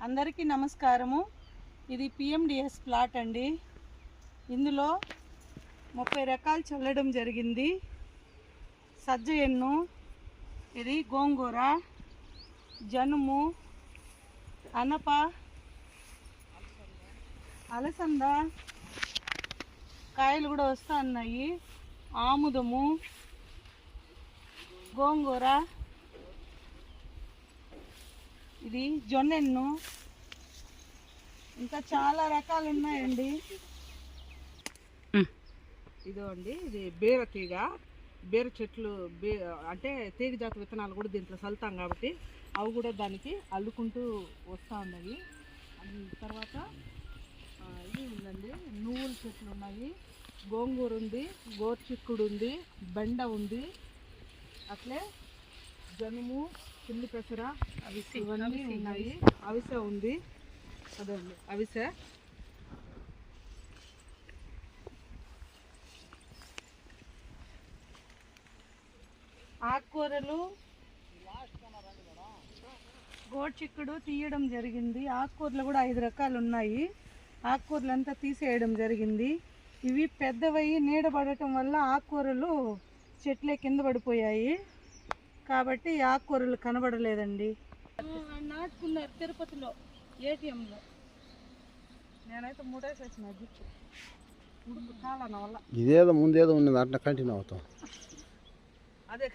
అందరికీ నమస్కారము. ఇది పిఎండిఎస్ ప్లాట్ అండి. ఇందులో 30 రకాలు చల్లడం జరిగింది. సజ్జ ఎన్ను, ఇది గోంగూర, జనుము, అనప, అలసంద కాయలు కూడా వస్తూ ఉన్నాయి. ఆముదము, గోంగూర, ఇది జొన్నెన్ను, ఇంకా చాలా రకాలు ఉన్నాయండి. ఇదో అండి, ఇది బీర తీగ, బీర చెట్లు అంటే తీగ జాతి విత్తనాలు కూడా దీంట్లో చల్లుతాం కాబట్టి అవి కూడా దానికి అల్లుకుంటూ వస్తూ ఉన్నాయి. తర్వాత ఇది ఉందండి, నువ్వుల చెట్లు ఉన్నాయి, గోంగూర ఉంది, గోర్చిక్కుడు ఉంది, బెండ ఉంది, అట్లే జనుము, చిల్లి పెసర ఇవన్నీ ఉన్నాయి. అవిసె ఉంది, అదండి అవిసె. ఆకుకూరలు, గోర్చిక్కుడు తీయడం జరిగింది. ఆకుకూరలు కూడా 5 రకాలు ఉన్నాయి. ఆకుకూరలు అంతా తీసేయడం జరిగింది. ఇవి పెద్దవయ్యి నీడబడటం వల్ల ఆకుకూరలు చెట్లే కింద పడిపోయాయి కాబట్టి ఆకుకూరలు కనబడలేదండి. నాటుకున్నారు తిరుపతిలో ఏటీఎంలో. నేనైతే 3 వేసిన గిట్టు కాలన వల్ల ఇదేదో ముందేదో ఉన్నది అట్లా కంటిన్యూ అవుతాం. అదే